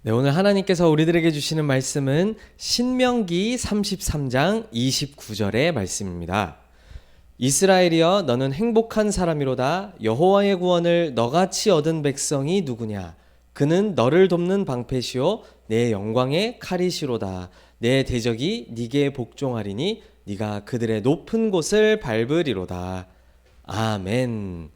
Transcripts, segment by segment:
네, 오늘 하나님께서 우리들에게 주시는 말씀은 신명기 33장 29절의 말씀입니다. 이스라엘이여 너는 행복한 사람이로다. 여호와의 구원을 너같이 얻은 백성이 누구냐? 그는 너를 돕는 방패시오 내 영광의 칼이시로다. 내 대적이 네게 복종하리니 네가 그들의 높은 곳을 밟으리로다. 아멘.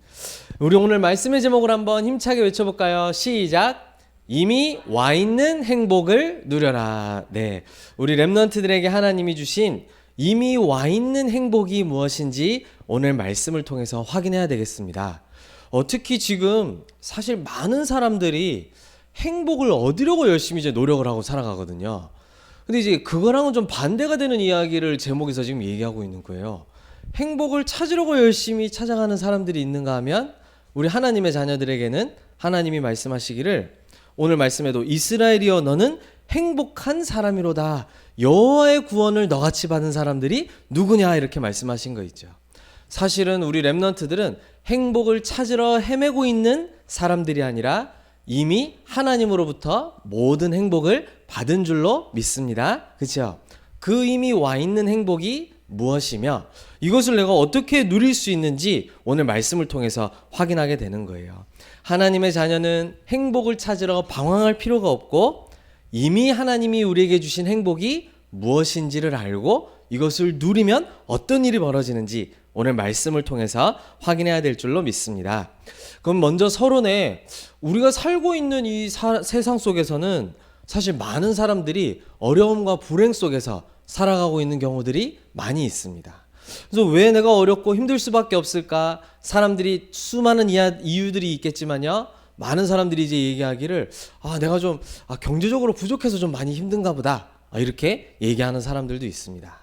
우리 오늘 말씀의 제목을 한번 힘차게 외쳐볼까요? 시작! 이미 와 있는 행복을 누려라. 네, 우리 렘넌트들에게 하나님이 주신 이미 와 있는 행복이 무엇인지 오늘 말씀을 통해서 확인해야 되겠습니다. 특히 지금 사실 많은 사람들이 행복을 얻으려고 열심히 이제 노력을 하고 살아가거든요. 근데 이제 그거랑은 좀 반대가 되는 이야기를 제목에서 지금 얘기하고 있는 거예요. 행복을 찾으려고 열심히 찾아가는 사람들이 있는가 하면 우리 하나님의 자녀들에게는 하나님이 말씀하시기를 오늘 말씀에도 이스라엘이여 너는 행복한 사람이로다. 여호와의 구원을 너같이 받은 사람들이 누구냐 이렇게 말씀하신 거 있죠. 사실은 우리 렘넌트들은 행복을 찾으러 헤매고 있는 사람들이 아니라 이미 하나님으로부터 모든 행복을 받은 줄로 믿습니다. 그렇죠? 그 이미 와 있는 행복이 무엇이며 이것을 내가 어떻게 누릴 수 있는지 오늘 말씀을 통해서 확인하게 되는 거예요. 하나님의 자녀는 행복을 찾으러 방황할 필요가 없고 이미 하나님이 우리에게 주신 행복이 무엇인지를 알고 이것을 누리면 어떤 일이 벌어지는지 오늘 말씀을 통해서 확인해야 될 줄로 믿습니다. 그럼 먼저 서론에 우리가 살고 있는 이 세상 속에서는 사실 많은 사람들이 어려움과 불행 속에서 살아가고 있는 경우들이 많이 있습니다. 그래서 왜 내가 어렵고 힘들 수밖에 없을까? 사람들이 수많은 이유들이 있겠지만요. 많은 사람들이 이제 얘기하기를 내가 좀 경제적으로 부족해서 좀 많이 힘든가 보다. 이렇게 얘기하는 사람들도 있습니다.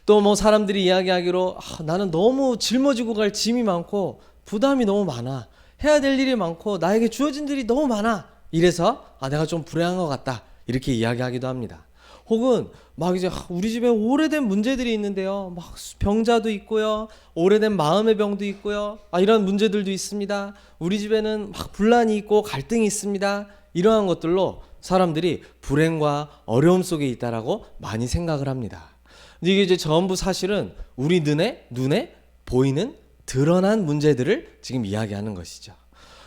또 뭐 사람들이 이야기하기로 나는 너무 짊어지고 갈 짐이 많고 부담이 너무 많아. 해야 될 일이 많고 나에게 주어진 일이 너무 많아. 이래서 내가 좀 불행한 것 같다. 이렇게 이야기하기도 합니다. 혹은 막 이제 우리 집에 오래된 문제들이 있는데요. 막 병자도 있고요. 오래된 마음의 병도 있고요. 이런 문제들도 있습니다. 우리 집에는 막 분란이 있고 갈등이 있습니다. 이러한 것들로 사람들이 불행과 어려움 속에 있다라고 많이 생각을 합니다. 근데 이게 이제 전부 사실은 우리 눈에 보이는 드러난 문제들을 지금 이야기하는 것이죠.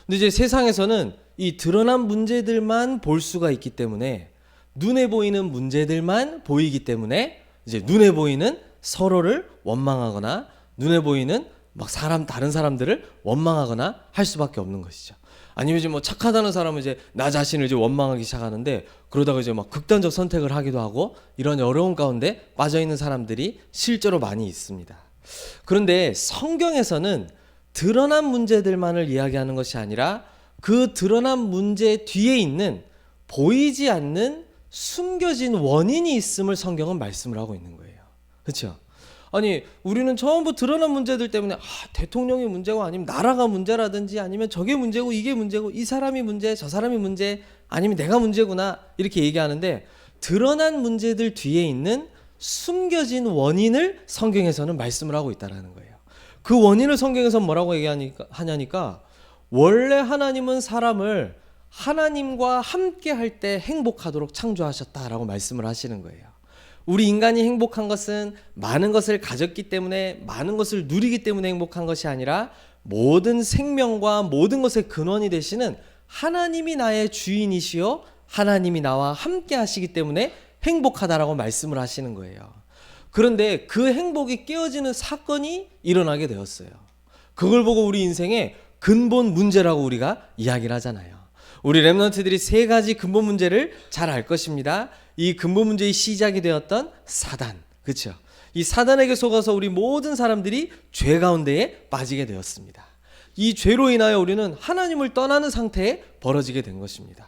근데 이제 세상에서는 이 드러난 문제들만 볼 수가 있기 때문에 눈에 보이는 문제들만 보이기 때문에 이제 눈에 보이는 서로를 원망하거나 눈에 보이는 막 다른 사람들을 원망하거나 할 수밖에 없는 것이죠. 아니면 이제 뭐 착하다는 사람은 이제 나 자신을 이제 원망하기 시작하는데 그러다가 이제 막 극단적 선택을 하기도 하고 이런 어려운 가운데 빠져 있는 사람들이 실제로 많이 있습니다. 그런데 성경에서는 드러난 문제들만을 이야기하는 것이 아니라 그 드러난 문제 뒤에 있는 보이지 않는 숨겨진 원인이 있음을 성경은 말씀을 하고 있는 거예요. 그렇죠? 아니 우리는 전부 드러난 문제들 때문에 대통령이 문제고 아니면 나라가 문제라든지 아니면 저게 문제고 이게 문제고 이 사람이 문제 저 사람이 문제 아니면 내가 문제구나 이렇게 얘기하는데 드러난 문제들 뒤에 있는 숨겨진 원인을 성경에서는 말씀을 하고 있다는 거예요. 그 원인을 성경에서 뭐라고 얘기하냐니까 원래 하나님은 사람을 하나님과 함께 할 때 행복하도록 창조하셨다라고 말씀을 하시는 거예요. 우리 인간이 행복한 것은 많은 것을 가졌기 때문에 많은 것을 누리기 때문에 행복한 것이 아니라 모든 생명과 모든 것의 근원이 되시는 하나님이 나의 주인이시요 하나님이 나와 함께 하시기 때문에 행복하다라고 말씀을 하시는 거예요. 그런데 그 행복이 깨어지는 사건이 일어나게 되었어요. 그걸 보고 우리 인생의 근본 문제라고 우리가 이야기를 하잖아요. 우리 렘넌트들이 세 가지 근본 문제를 잘 알 것입니다. 이 근본 문제의 시작이 되었던 사단, 그렇죠? 이 사단에게 속아서 우리 모든 사람들이 죄 가운데에 빠지게 되었습니다. 이 죄로 인하여 우리는 하나님을 떠나는 상태에 벌어지게 된 것입니다.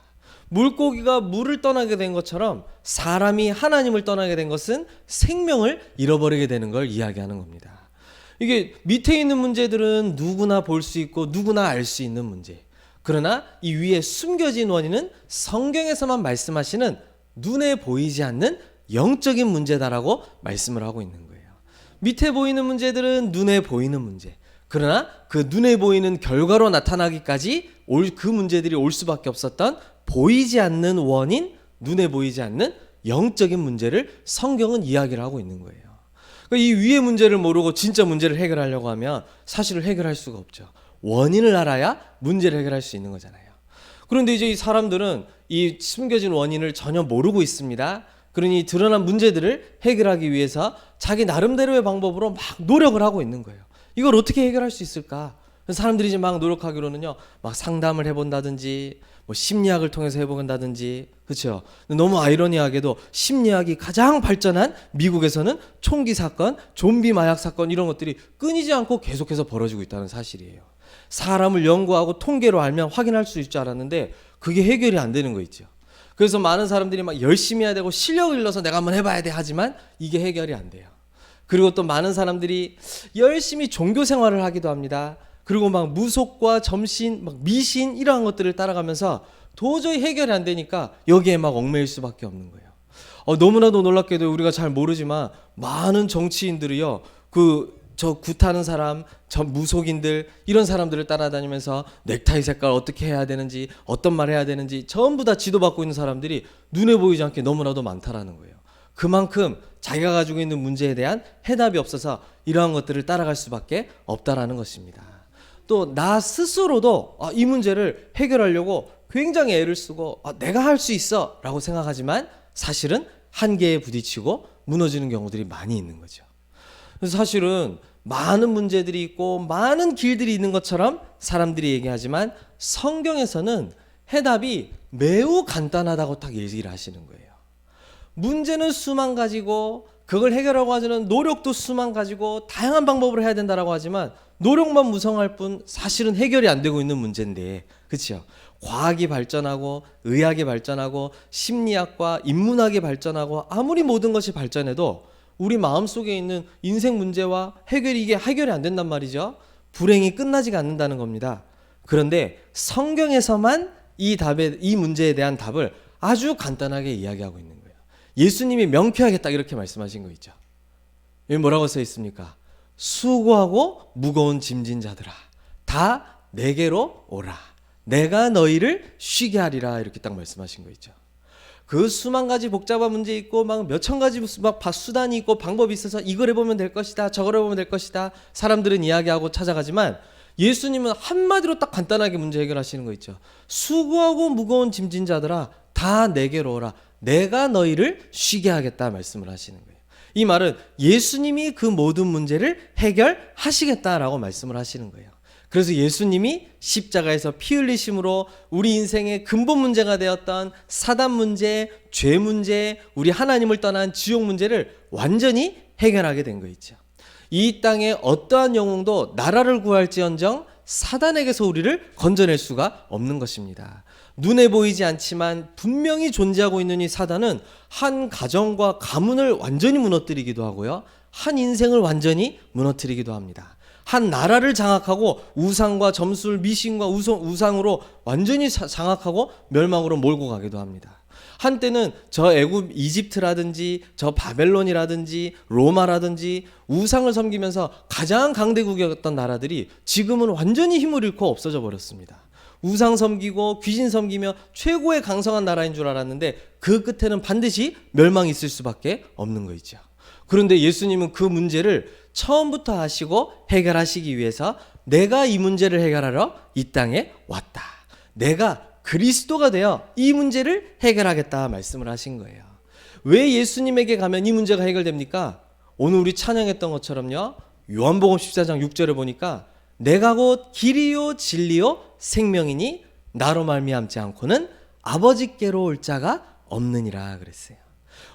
물고기가 물을 떠나게 된 것처럼 사람이 하나님을 떠나게 된 것은 생명을 잃어버리게 되는 걸 이야기하는 겁니다. 이게 밑에 있는 문제들은 누구나 볼 수 있고 누구나 알 수 있는 문제. 그러나 이 위에 숨겨진 원인은 성경에서만 말씀하시는 눈에 보이지 않는 영적인 문제다라고 말씀을 하고 있는 거예요. 밑에 보이는 문제들은 눈에 보이는 문제. 그러나 그 눈에 보이는 결과로 나타나기까지 그 문제들이 올 수밖에 없었던 보이지 않는 원인, 눈에 보이지 않는 영적인 문제를 성경은 이야기를 하고 있는 거예요. 그러니까 이 위의 문제를 모르고 진짜 문제를 해결하려고 하면 사실을 해결할 수가 없죠. 원인을 알아야 문제를 해결할 수 있는 거잖아요. 그런데 이제 이 사람들은 이 숨겨진 원인을 전혀 모르고 있습니다. 그러니 드러난 문제들을 해결하기 위해서 자기 나름대로의 방법으로 막 노력을 하고 있는 거예요. 이걸 어떻게 해결할 수 있을까? 사람들이 이제 막 노력하기로는요, 막 상담을 해본다든지, 뭐 심리학을 통해서 해본다든지, 그렇죠? 너무 아이러니하게도 심리학이 가장 발전한 미국에서는 총기 사건, 좀비 마약 사건 이런 것들이 끊이지 않고 계속해서 벌어지고 있다는 사실이에요. 사람을 연구하고 통계로 알면 확인할 수 있을 줄 알았는데 그게 해결이 안 되는 거 있죠. 그래서 많은 사람들이 막 열심히 해야 되고 실력을 길러서 내가 한번 해봐야 돼 하지만 이게 해결이 안 돼요. 그리고 또 많은 사람들이 열심히 종교 생활을 하기도 합니다. 그리고 막 무속과 점신, 막 미신 이러한 것들을 따라가면서 도저히 해결이 안 되니까 여기에 막 얽매일 수밖에 없는 거예요. 너무나도 놀랍게도 우리가 잘 모르지만 많은 정치인들이요, 저 굿하는 사람, 저 무속인들 이런 사람들을 따라다니면서 넥타이 색깔 어떻게 해야 되는지, 어떤 말 해야 되는지 전부 다 지도받고 있는 사람들이 눈에 보이지 않게 너무나도 많다라는 거예요. 그만큼 자기가 가지고 있는 문제에 대한 해답이 없어서 이러한 것들을 따라갈 수밖에 없다라는 것입니다. 또 나 스스로도 이 문제를 해결하려고 굉장히 애를 쓰고 내가 할 수 있어 라고 생각하지만 사실은 한계에 부딪히고 무너지는 경우들이 많이 있는 거죠. 그래서 사실은 많은 문제들이 있고 많은 길들이 있는 것처럼 사람들이 얘기하지만 성경에서는 해답이 매우 간단하다고 딱 얘기를 하시는 거예요. 문제는 수만 가지고 그걸 해결하고 하자는 노력도 수만 가지고 다양한 방법으로 해야 된다라고 하지만 노력만 무성할 뿐 사실은 해결이 안 되고 있는 문제인데, 그렇죠? 과학이 발전하고 의학이 발전하고 심리학과 인문학이 발전하고 아무리 모든 것이 발전해도 우리 마음속에 있는 인생 문제와 이게 해결이 안 된단 말이죠. 불행이 끝나지가 않는다는 겁니다. 그런데 성경에서만 이 문제에 대한 답을 아주 간단하게 이야기하고 있는 거예요. 예수님이 명쾌하게 딱 이렇게 말씀하신 거 있죠. 여기 뭐라고 써 있습니까? 수고하고 무거운 짐진 자들아, 다 내게로 오라. 내가 너희를 쉬게 하리라. 이렇게 딱 말씀하신 거 있죠. 그 수만 가지 복잡한 문제 있고 막 몇천 가지 막 수단이 있고 방법이 있어서 이걸 해보면 될 것이다, 저걸 해보면 될 것이다. 사람들은 이야기하고 찾아가지만 예수님은 한마디로 딱 간단하게 문제 해결하시는 거 있죠. 수고하고 무거운 짐진 자들아, 다 내게로 오라. 내가 너희를 쉬게 하겠다 말씀을 하시는 거예요. 이 말은 예수님이 그 모든 문제를 해결하시겠다라고 말씀을 하시는 거예요. 그래서 예수님이 십자가에서 피 흘리심으로 우리 인생의 근본 문제가 되었던 사단 문제, 죄 문제, 우리 하나님을 떠난 지옥 문제를 완전히 해결하게 된 거 있죠. 이 땅에 어떠한 영웅도 나라를 구할지언정 사단에게서 우리를 건져낼 수가 없는 것입니다. 눈에 보이지 않지만 분명히 존재하고 있는 이 사단은 한 가정과 가문을 완전히 무너뜨리기도 하고요, 한 인생을 완전히 무너뜨리기도 합니다. 한 나라를 장악하고 우상과 점술, 미신과 우상으로 완전히 장악하고 멸망으로 몰고 가기도 합니다. 한때는 저 애굽 이집트라든지 저 바벨론이라든지 로마라든지 우상을 섬기면서 가장 강대국이었던 나라들이 지금은 완전히 힘을 잃고 없어져 버렸습니다. 우상 섬기고 귀신 섬기며 최고의 강성한 나라인 줄 알았는데 그 끝에는 반드시 멸망이 있을 수밖에 없는 거 있죠. 그런데 예수님은 그 문제를 처음부터 하시고 해결하시기 위해서 내가 이 문제를 해결하러 이 땅에 왔다. 내가 그리스도가 되어 이 문제를 해결하겠다 말씀을 하신 거예요. 왜 예수님에게 가면 이 문제가 해결됩니까? 오늘 우리 찬양했던 것처럼요, 요한복음 14장 6절에 보니까 내가 곧 길이요 진리요 생명이니 나로 말미암지 않고는 아버지께로 올 자가 없느니라 그랬어요.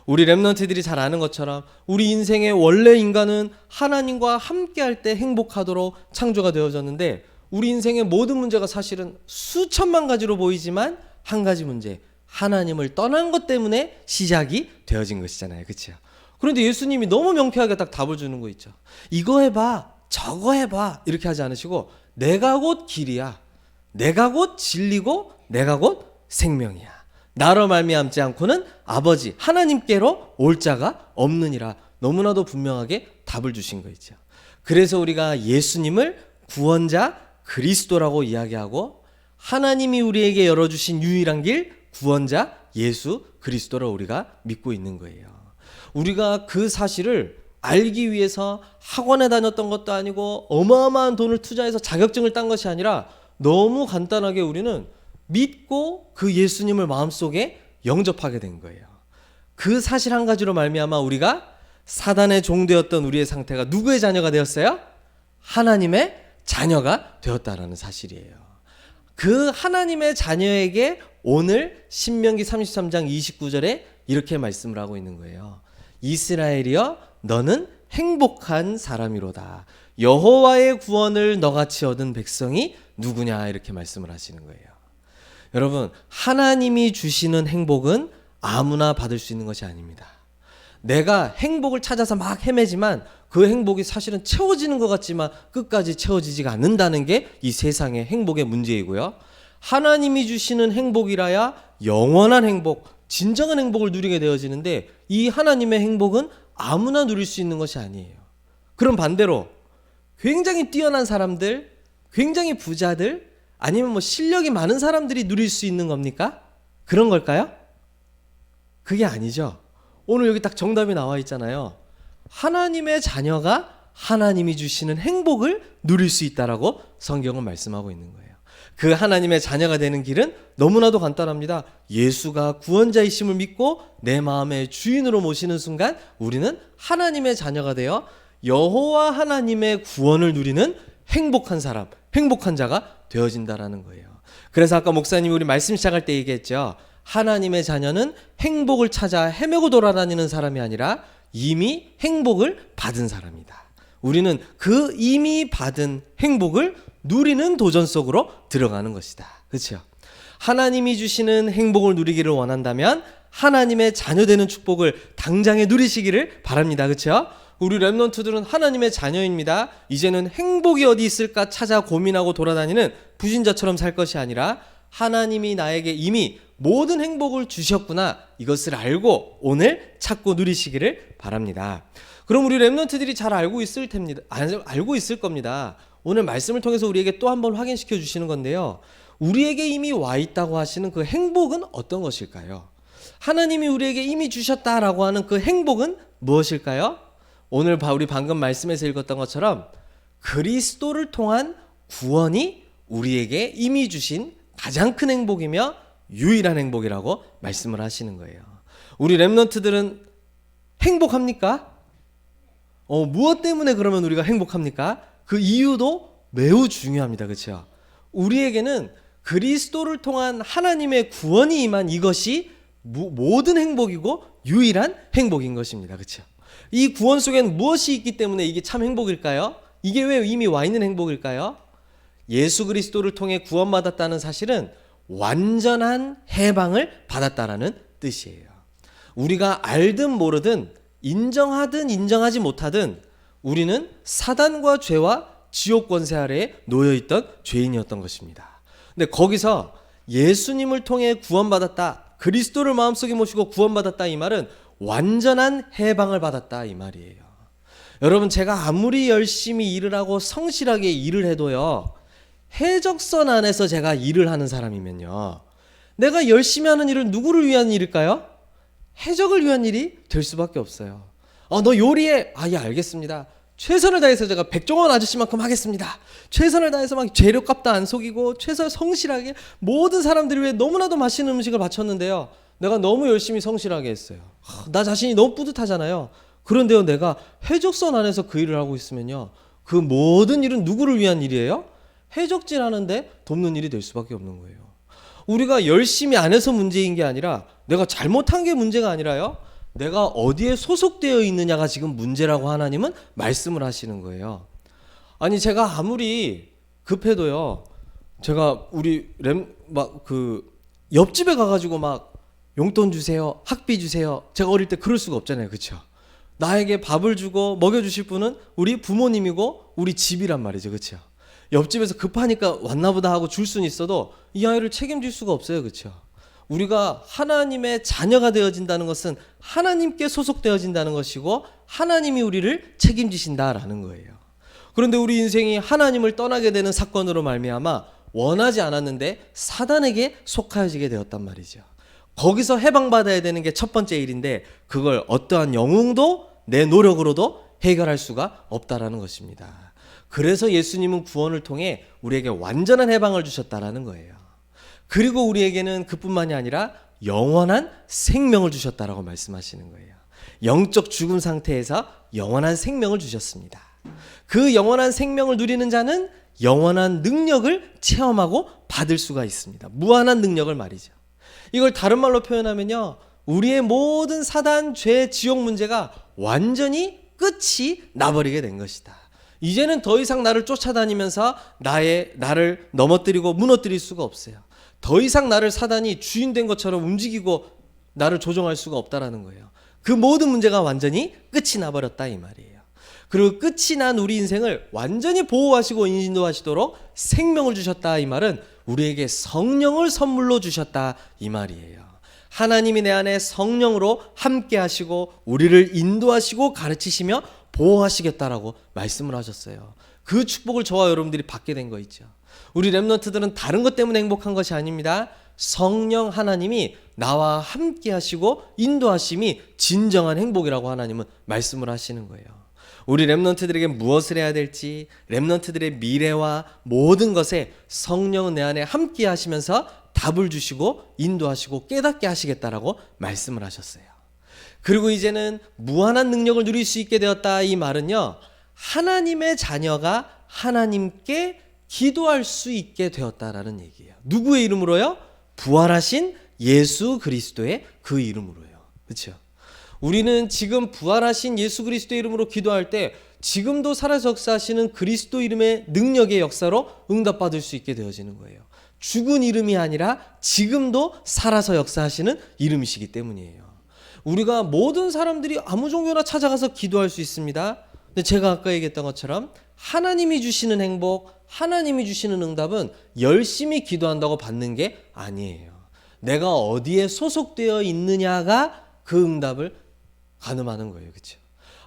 우리 렘넌트들이 잘 아는 것처럼 우리 인생의 원래 인간은 하나님과 함께할 때 행복하도록 창조가 되어졌는데 우리 인생의 모든 문제가 사실은 수천만 가지로 보이지만 한 가지 문제, 하나님을 떠난 것 때문에 시작이 되어진 것이잖아요. 그렇죠? 그런데 예수님이 너무 명쾌하게 딱 답을 주는 거 있죠. 이거 해봐, 저거 해봐 이렇게 하지 않으시고 내가 곧 길이야, 내가 곧 진리고 내가 곧 생명이야. 나로 말미암지 않고는 아버지 하나님께로 올 자가 없느니라. 너무나도 분명하게 답을 주신 거 있죠. 그래서 우리가 예수님을 구원자 그리스도라고 이야기하고 하나님이 우리에게 열어주신 유일한 길 구원자 예수 그리스도를 우리가 믿고 있는 거예요. 우리가 그 사실을 알기 위해서 학원에 다녔던 것도 아니고 어마어마한 돈을 투자해서 자격증을 딴 것이 아니라 너무 간단하게 우리는 믿고 그 예수님을 마음속에 영접하게 된 거예요. 그 사실 한 가지로 말미암아 우리가 사단의 종되었던 우리의 상태가 누구의 자녀가 되었어요? 하나님의 자녀가 되었다라는 사실이에요. 그 하나님의 자녀에게 오늘 신명기 33장 29절에 이렇게 말씀을 하고 있는 거예요. 이스라엘이여 너는 행복한 사람이로다. 여호와의 구원을 너같이 얻은 백성이 누구냐 이렇게 말씀을 하시는 거예요. 여러분, 하나님이 주시는 행복은 아무나 받을 수 있는 것이 아닙니다. 내가 행복을 찾아서 막 헤매지만 그 행복이 사실은 채워지는 것 같지만 끝까지 채워지지가 않는다는 게 이 세상의 행복의 문제이고요. 하나님이 주시는 행복이라야 영원한 행복, 진정한 행복을 누리게 되어지는데 이 하나님의 행복은 아무나 누릴 수 있는 것이 아니에요. 그럼 반대로 굉장히 뛰어난 사람들, 굉장히 부자들, 아니면 뭐 실력이 많은 사람들이 누릴 수 있는 겁니까? 그런 걸까요? 그게 아니죠. 오늘 여기 딱 정답이 나와 있잖아요. 하나님의 자녀가 하나님이 주시는 행복을 누릴 수 있다라고 성경은 말씀하고 있는 거예요. 그 하나님의 자녀가 되는 길은 너무나도 간단합니다. 예수가 구원자이심을 믿고 내 마음의 주인으로 모시는 순간 우리는 하나님의 자녀가 되어 여호와 하나님의 구원을 누리는 행복한 사람, 행복한 자가 되어진다라는 거예요. 그래서 아까 목사님이 우리 말씀 시작할 때 얘기했죠. 하나님의 자녀는 행복을 찾아 헤매고 돌아다니는 사람이 아니라 이미 행복을 받은 사람이다. 우리는 그 이미 받은 행복을 누리는 도전 속으로 들어가는 것이다. 그렇죠? 하나님이 주시는 행복을 누리기를 원한다면 하나님의 자녀되는 축복을 당장에 누리시기를 바랍니다. 그렇죠? 우리 렘넌트들은 하나님의 자녀입니다. 이제는 행복이 어디 있을까 찾아 고민하고 돌아다니는 불신자처럼 살 것이 아니라 하나님이 나에게 이미 모든 행복을 주셨구나, 이것을 알고 오늘 찾고 누리시기를 바랍니다. 그럼 우리 렘넌트들이 잘 알고 있을 텐데, 알고 있을 겁니다. 오늘 말씀을 통해서 우리에게 또 한 번 확인시켜 주시는 건데요. 우리에게 이미 와 있다고 하시는 그 행복은 어떤 것일까요? 하나님이 우리에게 이미 주셨다라고 하는 그 행복은 무엇일까요? 오늘 우리 방금 말씀에서 읽었던 것처럼 그리스도를 통한 구원이 우리에게 이미 주신 가장 큰 행복이며 유일한 행복이라고 말씀을 하시는 거예요. 우리 렘넌트들은 행복합니까? 무엇 때문에 그러면 우리가 행복합니까? 그 이유도 매우 중요합니다. 그렇죠? 우리에게는 그리스도를 통한 하나님의 구원이 임한 이것이 모든 행복이고 유일한 행복인 것입니다. 그렇죠? 이 구원 속에는 무엇이 있기 때문에 이게 참 행복일까요? 이게 왜 이미 와 있는 행복일까요? 예수 그리스도를 통해 구원받았다는 사실은 완전한 해방을 받았다라는 뜻이에요. 우리가 알든 모르든 인정하든 인정하지 못하든 우리는 사단과 죄와 지옥 권세 아래에 놓여있던 죄인이었던 것입니다. 근데 거기서 예수님을 통해 구원받았다, 그리스도를 마음속에 모시고 구원받았다, 이 말은 완전한 해방을 받았다 이 말이에요. 여러분, 제가 아무리 열심히 일을 하고 성실하게 일을 해도요, 해적선 안에서 제가 일을 하는 사람이면요, 내가 열심히 하는 일은 누구를 위한 일일까요? 해적을 위한 일이 될 수밖에 없어요. 너 요리해. 예, 알겠습니다. 최선을 다해서 제가 백종원 아저씨만큼 하겠습니다. 최선을 다해서 막 재료값도 안 속이고 최선을 성실하게 모든 사람들을 위해 너무나도 맛있는 음식을 바쳤는데요, 내가 너무 열심히 성실하게 했어요. 나 자신이 너무 뿌듯하잖아요. 그런데요, 내가 해적선 안에서 그 일을 하고 있으면요, 그 모든 일은 누구를 위한 일이에요? 해적질 하는데 돕는 일이 될 수밖에 없는 거예요. 우리가 열심히 안 해서 문제인 게 아니라, 내가 잘못한 게 문제가 아니라요, 내가 어디에 소속되어 있느냐가 지금 문제라고 하나님은 말씀을 하시는 거예요. 아니, 제가 아무리 급해도요, 제가 우리 옆집에 가가지고 막 용돈 주세요, 학비 주세요, 제가 어릴 때 그럴 수가 없잖아요. 그렇죠? 나에게 밥을 주고 먹여주실 분은 우리 부모님이고 우리 집이란 말이죠. 그렇죠? 옆집에서 급하니까 왔나보다 하고 줄 수는 있어도 이 아이를 책임질 수가 없어요. 그렇죠? 우리가 하나님의 자녀가 되어진다는 것은 하나님께 소속되어진다는 것이고 하나님이 우리를 책임지신다라는 거예요. 그런데 우리 인생이 하나님을 떠나게 되는 사건으로 말미암아 원하지 않았는데 사단에게 속하여지게 되었단 말이죠. 거기서 해방받아야 되는 게 첫 번째 일인데 그걸 어떠한 영웅도 내 노력으로도 해결할 수가 없다라는 것입니다. 그래서 예수님은 구원을 통해 우리에게 완전한 해방을 주셨다라는 거예요. 그리고 우리에게는 그뿐만이 아니라 영원한 생명을 주셨다라고 말씀하시는 거예요. 영적 죽음 상태에서 영원한 생명을 주셨습니다. 그 영원한 생명을 누리는 자는 영원한 능력을 체험하고 받을 수가 있습니다. 무한한 능력을 말이죠. 이걸 다른 말로 표현하면요, 우리의 모든 사단, 죄, 지옥 문제가 완전히 끝이 나버리게 된 것이다. 이제는 더 이상 나를 쫓아다니면서 나를 넘어뜨리고 무너뜨릴 수가 없어요. 더 이상 나를 사단이 주인 된 것처럼 움직이고 나를 조종할 수가 없다라는 거예요. 그 모든 문제가 완전히 끝이 나버렸다 이 말이에요. 그리고 끝이 난 우리 인생을 완전히 보호하시고 인도하시도록 생명을 주셨다 이 말은 우리에게 성령을 선물로 주셨다 이 말이에요. 하나님이 내 안에 성령으로 함께 하시고 우리를 인도하시고 가르치시며 보호하시겠다라고 말씀을 하셨어요. 그 축복을 저와 여러분들이 받게 된 거 있죠. 우리 렘넌트들은 다른 것 때문에 행복한 것이 아닙니다. 성령 하나님이 나와 함께 하시고 인도하심이 진정한 행복이라고 하나님은 말씀을 하시는 거예요. 우리 렘넌트들에게 무엇을 해야 될지, 렘넌트들의 미래와 모든 것에 성령은 내 안에 함께 하시면서 답을 주시고 인도하시고 깨닫게 하시겠다라고 말씀을 하셨어요. 그리고 이제는 무한한 능력을 누릴 수 있게 되었다 이 말은요, 하나님의 자녀가 하나님께 기도할 수 있게 되었다라는 얘기예요. 누구의 이름으로요? 부활하신 예수 그리스도의 그 이름으로요. 그렇죠? 우리는 지금 부활하신 예수 그리스도의 이름으로 기도할 때 지금도 살아서 역사하시는 그리스도 이름의 능력의 역사로 응답받을 수 있게 되어지는 거예요. 죽은 이름이 아니라 지금도 살아서 역사하시는 이름이시기 때문이에요. 우리가 모든 사람들이 아무 종교나 찾아가서 기도할 수 있습니다. 근데 제가 아까 얘기했던 것처럼 하나님이 주시는 행복, 하나님이 주시는 응답은 열심히 기도한다고 받는 게 아니에요. 내가 어디에 소속되어 있느냐가 그 응답을 가늠하는 거예요. 그렇죠?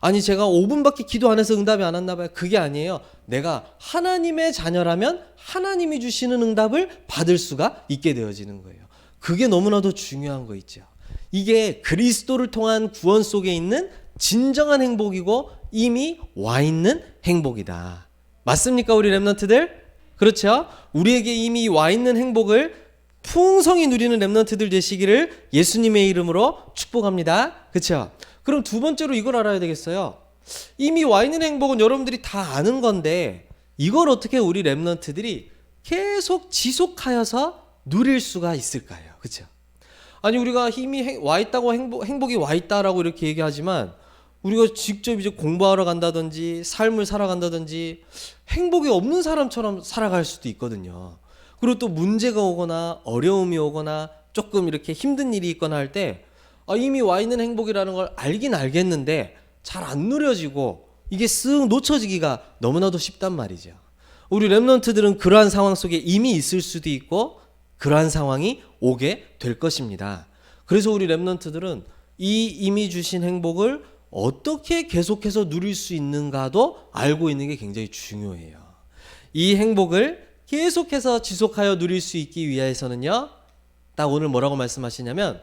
아니 제가 5분밖에 기도 안 해서 응답이 안 왔나 봐요. 그게 아니에요. 내가 하나님의 자녀라면 하나님이 주시는 응답을 받을 수가 있게 되어지는 거예요. 그게 너무나도 중요한 거 있죠. 이게 그리스도를 통한 구원 속에 있는 진정한 행복이고 이미 와 있는 행복이다. 맞습니까 우리 렘넌트들? 그렇죠? 우리에게 이미 와 있는 행복을 풍성히 누리는 렘넌트들 되시기를 예수님의 이름으로 축복합니다. 그렇죠? 그럼 두 번째로 이걸 알아야 되겠어요. 이미 와 있는 행복은 여러분들이 다 아는 건데 이걸 어떻게 우리 렘넌트들이 계속 지속하여서 누릴 수가 있을까요? 그렇죠? 아니 우리가 이미 와 있다고 행복이 와 있다라고 이렇게 얘기하지만 우리가 직접 이제 공부하러 간다든지 삶을 살아간다든지 행복이 없는 사람처럼 살아갈 수도 있거든요. 그리고 또 문제가 오거나 어려움이 오거나 조금 이렇게 힘든 일이 있거나 할 때 이미 와 있는 행복이라는 걸 알긴 알겠는데 잘 안 누려지고 이게 쓱 놓쳐지기가 너무나도 쉽단 말이죠. 우리 렘넌트들은 그러한 상황 속에 이미 있을 수도 있고 그러한 상황이 오게 될 것입니다. 그래서 우리 렘넌트들은 이 이미 주신 행복을 어떻게 계속해서 누릴 수 있는가도 알고 있는 게 굉장히 중요해요. 이 행복을 계속해서 지속하여 누릴 수 있기 위해서는요, 딱 오늘 뭐라고 말씀하시냐면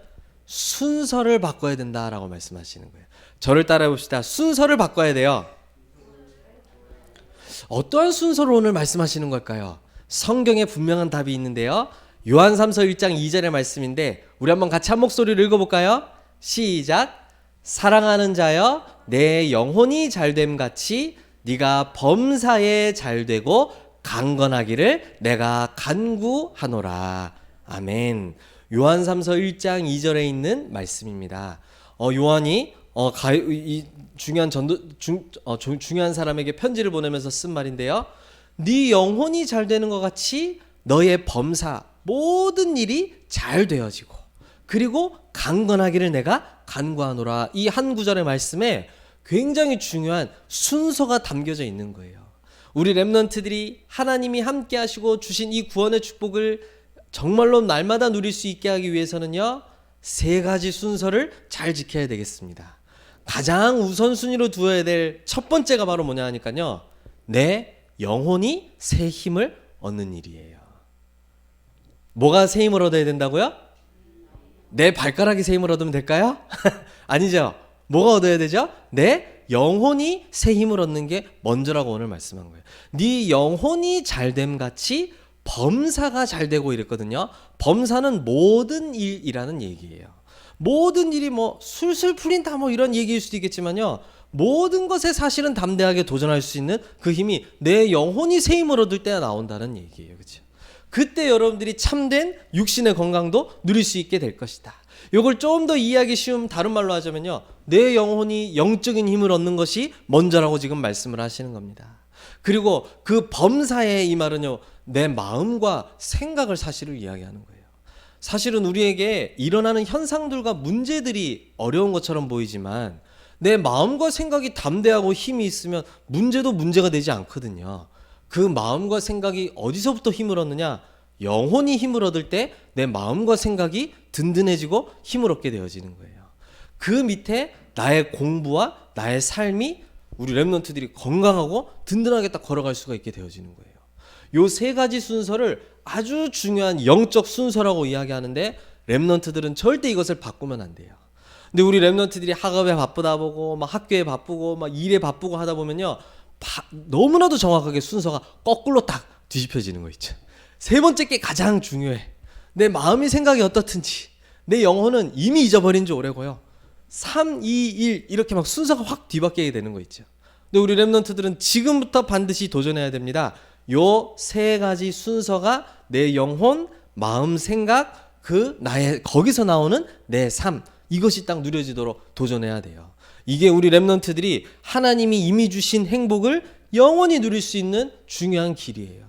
순서를 바꿔야 된다라고 말씀하시는 거예요. 저를 따라해 봅시다. 순서를 바꿔야 돼요. 어떠한 순서로 오늘 말씀하시는 걸까요? 성경에 분명한 답이 있는데요. 요한삼서 1장 2절의 말씀인데 우리 한번 같이 한 목소리로 읽어볼까요? 시작. 사랑하는 자여 내 영혼이 잘됨 같이 네가 범사에 잘되고 강건하기를 내가 간구하노라. 아멘. 요한삼서 1장 2절에 있는 말씀입니다. 요한이 이 중요한 중요한 사람에게 편지를 보내면서 쓴 말인데요. 네 영혼이 잘 되는 것 같이 너의 범사 모든 일이 잘 되어지고 그리고 강건하기를 내가 간구하노라. 이 한 구절의 말씀에 굉장히 중요한 순서가 담겨져 있는 거예요. 우리 렘넌트들이 하나님이 함께 하시고 주신 이 구원의 축복을 정말로 날마다 누릴 수 있게 하기 위해서는요, 세 가지 순서를 잘 지켜야 되겠습니다. 가장 우선순위로 두어야 될 첫 번째가 바로 뭐냐 하니까요, 내 영혼이 새 힘을 얻는 일이에요. 뭐가 새 힘을 얻어야 된다고요? 내 발가락이 새 힘을 얻으면 될까요? 아니죠. 뭐가 얻어야 되죠? 내 영혼이 새 힘을 얻는 게 먼저라고 오늘 말씀한 거예요. 네 영혼이 잘됨 같이 범사가 잘 되고 이랬거든요. 범사는 모든 일이라는 얘기예요. 모든 일이 뭐 술술 풀린다 뭐 이런 얘기일 수도 있겠지만요. 모든 것에 사실은 담대하게 도전할 수 있는 그 힘이 내 영혼이 새 힘을 얻을 때 나온다는 얘기예요. 그렇죠? 그때 여러분들이 참된 육신의 건강도 누릴 수 있게 될 것이다. 이걸 좀 더 이해하기 쉬운 다른 말로 하자면요. 내 영혼이 영적인 힘을 얻는 것이 먼저라고 지금 말씀을 하시는 겁니다. 그리고 그 범사의 이 말은요. 내 마음과 생각을 사실을 이야기하는 거예요. 사실은 우리에게 일어나는 현상들과 문제들이 어려운 것처럼 보이지만 내 마음과 생각이 담대하고 힘이 있으면 문제도 문제가 되지 않거든요. 그 마음과 생각이 어디서부터 힘을 얻느냐? 영혼이 힘을 얻을 때 내 마음과 생각이 든든해지고 힘을 얻게 되어지는 거예요. 그 밑에 나의 공부와 나의 삶이 우리 렘넌트들이 건강하고 든든하게 딱 걸어갈 수가 있게 되어지는 거예요. 요 세 가지 순서를 아주 중요한 영적 순서라고 이야기하는데 렘넌트들은 절대 이것을 바꾸면 안 돼요. 근데 우리 렘넌트들이 학업에 바쁘다 보고 막 학교에 바쁘고 막 일에 바쁘고 하다 보면요. 너무나도 정확하게 순서가 거꾸로 딱 뒤집혀지는 거 있죠. 세 번째 게 가장 중요해. 내 마음이 생각이 어떻든지 내 영혼은 이미 잊어버린 지 오래고요. 3, 2, 1 이렇게 막 순서가 확 뒤바뀌게 되는 거 있죠. 근데 우리 렘넌트들은 지금부터 반드시 도전해야 됩니다. 요 세 가지 순서가 내 영혼, 마음, 생각, 그 나의 거기서 나오는 내 삶 이것이 딱 누려지도록 도전해야 돼요. 이게 우리 렘넌트들이 하나님이 이미 주신 행복을 영원히 누릴 수 있는 중요한 길이에요.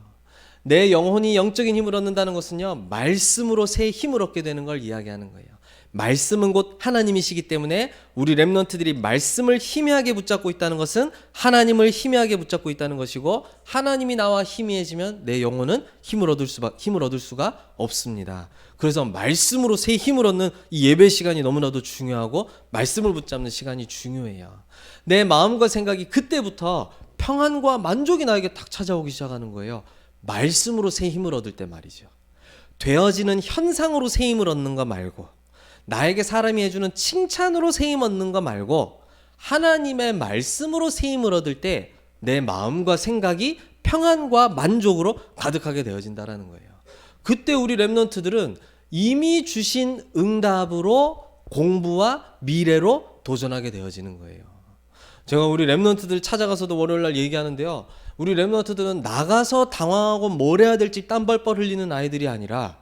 내 영혼이 영적인 힘을 얻는다는 것은요, 말씀으로 새 힘을 얻게 되는 걸 이야기하는 거예요. 말씀은 곧 하나님이시기 때문에 우리 렘넌트들이 말씀을 희미하게 붙잡고 있다는 것은 하나님을 희미하게 붙잡고 있다는 것이고, 하나님이 나와 희미해지면 내 영혼은 힘을 얻을 수가 없습니다. 그래서 말씀으로 새 힘을 얻는 이 예배 시간이 너무나도 중요하고 말씀을 붙잡는 시간이 중요해요. 내 마음과 생각이 그때부터 평안과 만족이 나에게 딱 찾아오기 시작하는 거예요. 말씀으로 새 힘을 얻을 때 말이죠. 되어지는 현상으로 새 힘을 얻는 거 말고, 나에게 사람이 해주는 칭찬으로 새 힘 얻는 거 말고, 하나님의 말씀으로 새 힘을 얻을 때 내 마음과 생각이 평안과 만족으로 가득하게 되어진다는 거예요. 그때 우리 렘넌트들은 이미 주신 응답으로 공부와 미래로 도전하게 되어지는 거예요. 제가 우리 렘넌트들 찾아가서도 월요일날 얘기하는데요. 우리 렘넌트들은 나가서 당황하고 뭘 해야 될지 땀벌벌 흘리는 아이들이 아니라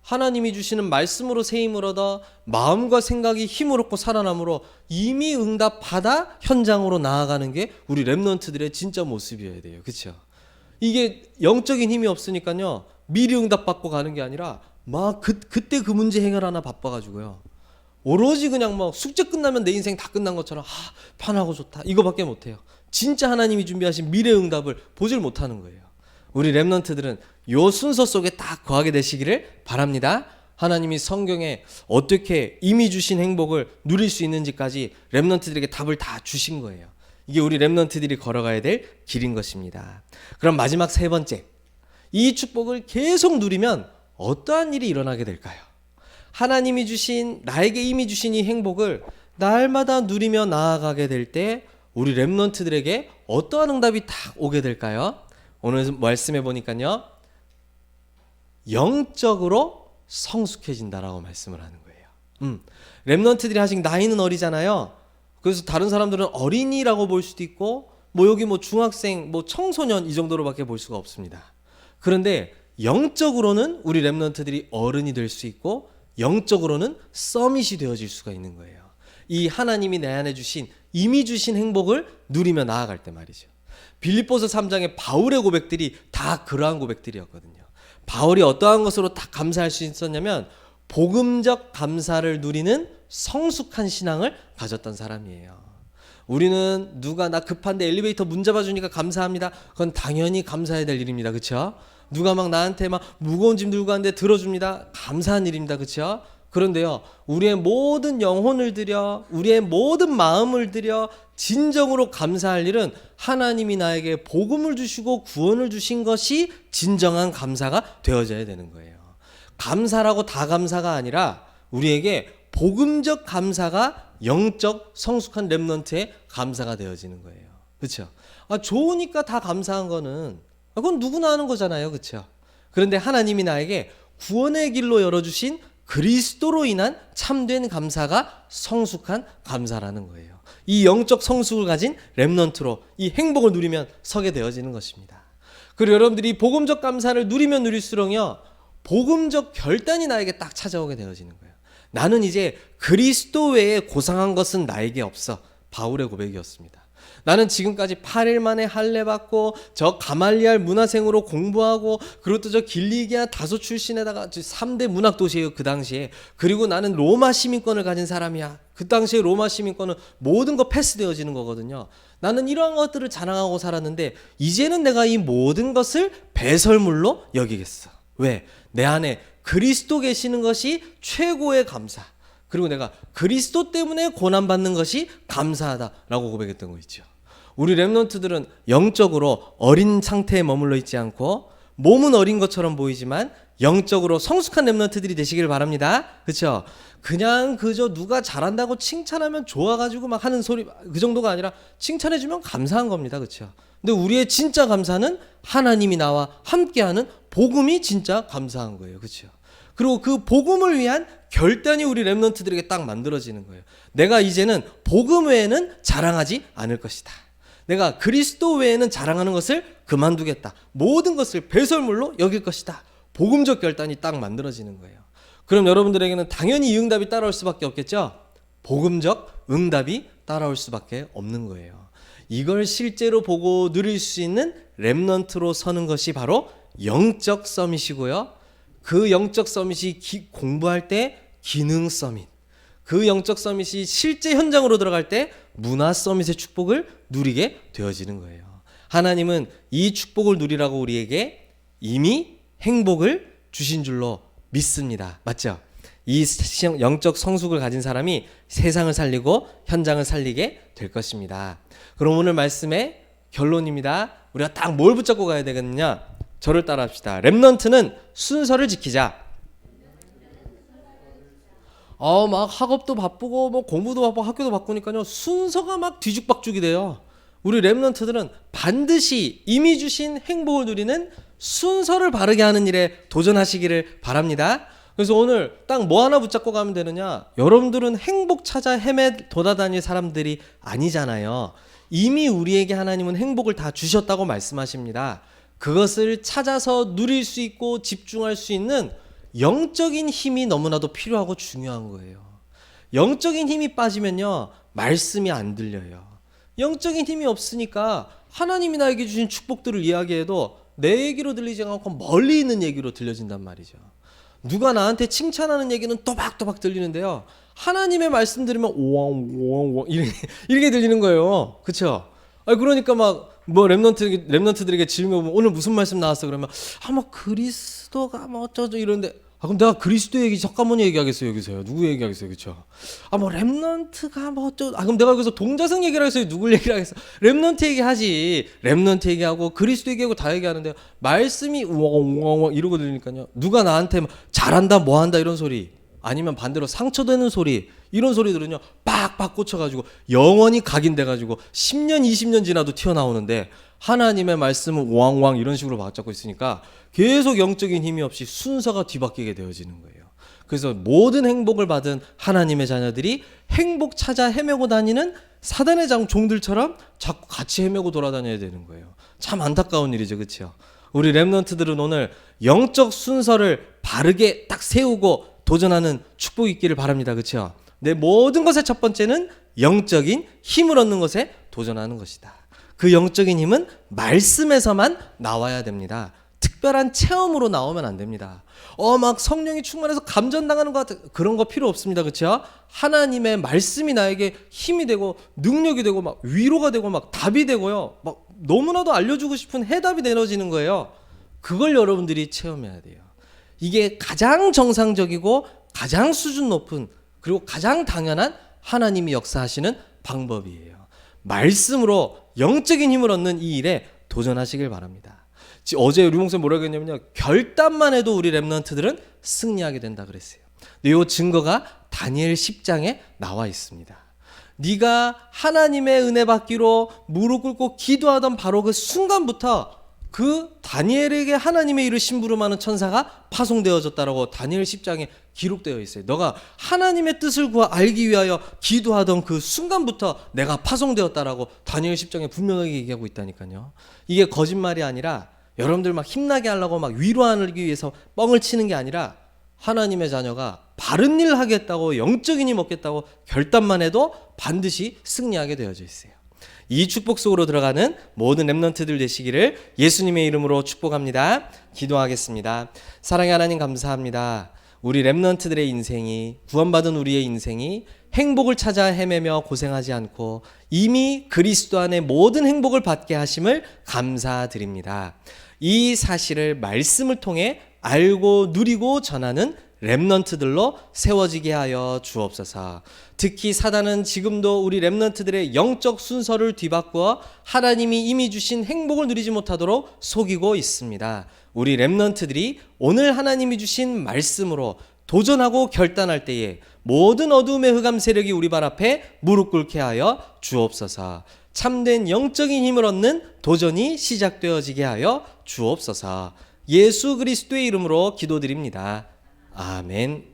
하나님이 주시는 말씀으로 새 힘을 얻어 마음과 생각이 힘을 얻고 살아남으로 이미 응답받아 현장으로 나아가는 게 우리 렘넌트들의 진짜 모습이어야 돼요. 그렇죠? 이게 영적인 힘이 없으니까요. 미리 응답받고 가는 게 아니라 막 그때 그 문제 해결하나 바빠가지고요. 오로지 그냥 뭐 숙제 끝나면 내 인생 다 끝난 것처럼 편하고 좋다 이거밖에 못해요. 진짜 하나님이 준비하신 미래 응답을 보질 못하는 거예요. 우리 렘넌트들은 요 순서 속에 딱 거하게 되시기를 바랍니다. 하나님이 성경에 어떻게 이미 주신 행복을 누릴 수 있는지까지 렘넌트들에게 답을 다 주신 거예요. 이게 우리 렘넌트들이 걸어가야 될 길인 것입니다. 그럼 마지막 세 번째, 이 축복을 계속 누리면 어떠한 일이 일어나게 될까요? 하나님이 주신, 나에게 이미 주신 이 행복을 날마다 누리며 나아가게 될 때 우리 렘넌트들에게 어떠한 응답이 딱 오게 될까요? 오늘 말씀해 보니까요, 영적으로 성숙해진다라고 말씀을 하는 거예요. 렘넌트들이 아직 나이는 어리잖아요. 그래서 다른 사람들은 어린이라고 볼 수도 있고, 여기 중학생, 청소년 이 정도로밖에 볼 수가 없습니다. 그런데 영적으로는 우리 렘넌트들이 어른이 될 수 있고, 영적으로는 서밋이 되어질 수가 있는 거예요. 이 하나님이 내 안에 주신, 이미 주신 행복을 누리며 나아갈 때 말이죠. 빌립보서 3장의 바울의 고백들이 다 그러한 고백들이었거든요. 바울이 어떠한 것으로 다 감사할 수 있었냐면 복음적 감사를 누리는 성숙한 신앙을 가졌던 사람이에요. 우리는 누가 나 급한데 엘리베이터 문 잡아주니까 감사합니다. 그건 당연히 감사해야 될 일입니다. 그렇죠? 누가 막 나한테 막 무거운 짐 들고 가는데 들어줍니다. 감사한 일입니다. 그렇죠? 그런데요, 우리의 모든 영혼을 들여, 우리의 모든 마음을 들여 진정으로 감사할 일은 하나님이 나에게 복음을 주시고 구원을 주신 것이 진정한 감사가 되어져야 되는 거예요. 감사라고 다 감사가 아니라 우리에게 복음적 감사가 영적 성숙한 렘넌트의 감사가 되어지는 거예요. 그렇죠? 좋으니까 다 감사한 거는 그건 누구나 하는 거잖아요. 그렇죠? 그런데 하나님이 나에게 구원의 길로 열어주신 그리스도로 인한 참된 감사가 성숙한 감사라는 거예요. 이 영적 성숙을 가진 렘넌트로 이 행복을 누리면 서게 되어지는 것입니다. 그리고 여러분들이 복음적 감사를 누리면 누릴수록요, 복음적 결단이 나에게 딱 찾아오게 되어지는 거예요. 나는 이제 그리스도 외에 고상한 것은 나에게 없어. 바울의 고백이었습니다. 나는 지금까지 8일 만에 할례 받고 저 가말리알 문화생으로 공부하고 그리고 또 저 길리기아 다소 출신에다가 3대 문학 도시예요, 그 당시에. 그리고 나는 로마 시민권을 가진 사람이야. 그 당시에 로마 시민권은 모든 거 패스되어지는 거거든요. 나는 이러한 것들을 자랑하고 살았는데 이제는 내가 이 모든 것을 배설물로 여기겠어. 왜? 내 안에 그리스도 계시는 것이 최고의 감사. 그리고 내가 그리스도 때문에 고난받는 것이 감사하다라고 고백했던 거 있죠. 우리 렘넌트들은 영적으로 어린 상태에 머물러 있지 않고 몸은 어린 것처럼 보이지만 영적으로 성숙한 렘넌트들이 되시길 바랍니다. 그렇죠? 그냥 그저 누가 잘한다고 칭찬하면 좋아가지고 막 하는 소리 그 정도가 아니라 칭찬해주면 감사한 겁니다. 그렇죠? 근데 우리의 진짜 감사는 하나님이 나와 함께하는 복음이 진짜 감사한 거예요. 그렇죠? 그리고 그 복음을 위한 결단이 우리 렘넌트들에게 딱 만들어지는 거예요. 내가 이제는 복음 외에는 자랑하지 않을 것이다. 내가 그리스도 외에는 자랑하는 것을 그만두겠다. 모든 것을 배설물로 여길 것이다. 복음적 결단이 딱 만들어지는 거예요. 그럼 여러분들에게는 당연히 이 응답이 따라올 수밖에 없겠죠? 복음적 응답이 따라올 수밖에 없는 거예요. 이걸 실제로 보고 누릴 수 있는 렘넌트로 서는 것이 바로 영적 서밋이고요. 그 영적 서밋이 공부할 때 기능 서밋, 그 영적 서밋이 실제 현장으로 들어갈 때 문화 서밋의 축복을 누리게 되어지는 거예요. 하나님은 이 축복을 누리라고 우리에게 이미 행복을 주신 줄로 믿습니다. 맞죠? 이 영적 성숙을 가진 사람이 세상을 살리고 현장을 살리게 될 것입니다. 그럼 오늘 말씀의 결론입니다. 우리가 딱 뭘 붙잡고 가야 되겠느냐? 저를 따라합시다. 렘넌트는 순서를 지키자. 막 학업도 바쁘고 뭐 공부도 바쁘고 학교도 바쁘니까요. 순서가 막 뒤죽박죽이 돼요. 우리 렘넌트들은 반드시 이미 주신 행복을 누리는 순서를 바르게 하는 일에 도전하시기를 바랍니다. 그래서 오늘 딱 뭐 하나 붙잡고 가면 되느냐? 여러분들은 행복 찾아 돌아다닐 사람들이 아니잖아요. 이미 우리에게 하나님은 행복을 다 주셨다고 말씀하십니다. 그것을 찾아서 누릴 수 있고 집중할 수 있는 영적인 힘이 너무나도 필요하고 중요한 거예요. 영적인 힘이 빠지면요, 말씀이 안 들려요. 영적인 힘이 없으니까 하나님이 나에게 주신 축복들을 이야기해도 내 얘기로 들리지 않고 멀리 있는 얘기로 들려진단 말이죠. 누가 나한테 칭찬하는 얘기는 또박또박 들리는데요, 하나님의 말씀 들으면 오왕오왕 이렇게 들리는 거예요. 그렇죠? 그러니까 막 뭐 렘넌트들에게 질문 보면 오늘 무슨 말씀 나왔어? 그러면 뭐 그리스도가 뭐 어쩌죠 이러는데, 그럼 내가 그리스도 얘기 잠깐만 얘기하겠어요 여기서요? 누구 얘기하겠어요? 그렇죠? 뭐 렘넌트가 뭐 어쩌? 그럼 내가 여기서 동자성 얘기를 하겠어요? 누굴 얘기를 하겠어? 렘넌트 얘기하지. 렘넌트 얘기하고 그리스도 얘기하고 다 얘기하는데 말씀이 우왕우왕 이러고 들리니까요. 누가 나한테 잘한다 뭐한다 이런 소리, 아니면 반대로 상처되는 소리, 이런 소리들은요 빡빡 꽂혀가지고 영원히 각인돼가지고 10년 20년 지나도 튀어나오는데, 하나님의 말씀은 왕왕 이런 식으로 받잡고 있으니까 계속 영적인 힘이 없이 순서가 뒤바뀌게 되어지는 거예요. 그래서 모든 행복을 받은 하나님의 자녀들이 행복 찾아 헤매고 다니는 사단의 종들처럼 자꾸 같이 헤매고 돌아다녀야 되는 거예요. 참 안타까운 일이죠. 그렇죠? 우리 렘넌트들은 오늘 영적 순서를 바르게 딱 세우고 도전하는 축복이 있기를 바랍니다. 그렇죠? 내 모든 것의 첫 번째는 영적인 힘을 얻는 것에 도전하는 것이다. 그 영적인 힘은 말씀에서만 나와야 됩니다. 특별한 체험으로 나오면 안 됩니다. 막 성령이 충만해서 감전당하는 것 같아, 그런 거 필요 없습니다. 그렇죠? 하나님의 말씀이 나에게 힘이 되고 능력이 되고 막 위로가 되고 막 답이 되고요, 막 너무나도 알려주고 싶은 해답이 내려지는 거예요. 그걸 여러분들이 체험해야 돼요. 이게 가장 정상적이고 가장 수준 높은, 그리고 가장 당연한 하나님이 역사하시는 방법이에요. 말씀으로 영적인 힘을 얻는 이 일에 도전하시길 바랍니다. 어제 우리 목사님 뭐라고 했냐면요, 결단만 해도 우리 렘넌트들은 승리하게 된다 그랬어요. 근데 이 증거가 다니엘 10장에 나와 있습니다. 네가 하나님의 은혜 받기로 무릎 꿇고 기도하던 바로 그 순간부터 그 다니엘에게 하나님의 일을 심부름하는 천사가 파송되어졌다라고 다니엘 10장에 기록되어 있어요. 너가 하나님의 뜻을 알기 위하여 기도하던 그 순간부터 내가 파송되었다라고 다니엘 10장에 분명하게 얘기하고 있다니까요. 이게 거짓말이 아니라 여러분들 막 힘나게 하려고 막 위로하기 위해서 뻥을 치는 게 아니라 하나님의 자녀가 바른 일 하겠다고 영적인 힘 얻겠다고 결단만 해도 반드시 승리하게 되어져 있어요. 이 축복 속으로 들어가는 모든 렘넌트들 되시기를 예수님의 이름으로 축복합니다. 기도하겠습니다. 사랑의 하나님 감사합니다. 우리 렘넌트들의 인생이, 구원받은 우리의 인생이 행복을 찾아 헤매며 고생하지 않고 이미 그리스도 안에 모든 행복을 받게 하심을 감사드립니다. 이 사실을 말씀을 통해 알고 누리고 전하는 렘넌트들로 세워지게 하여 주옵소서. 특히 사단은 지금도 우리 렘넌트들의 영적 순서를 뒤바꾸어 하나님이 이미 주신 행복을 누리지 못하도록 속이고 있습니다. 우리 렘넌트들이 오늘 하나님이 주신 말씀으로 도전하고 결단할 때에 모든 어두움의 흑암 세력이 우리 발 앞에 무릎 꿇게 하여 주옵소서. 참된 영적인 힘을 얻는 도전이 시작되어지게 하여 주옵소서. 예수 그리스도의 이름으로 기도드립니다. 아멘.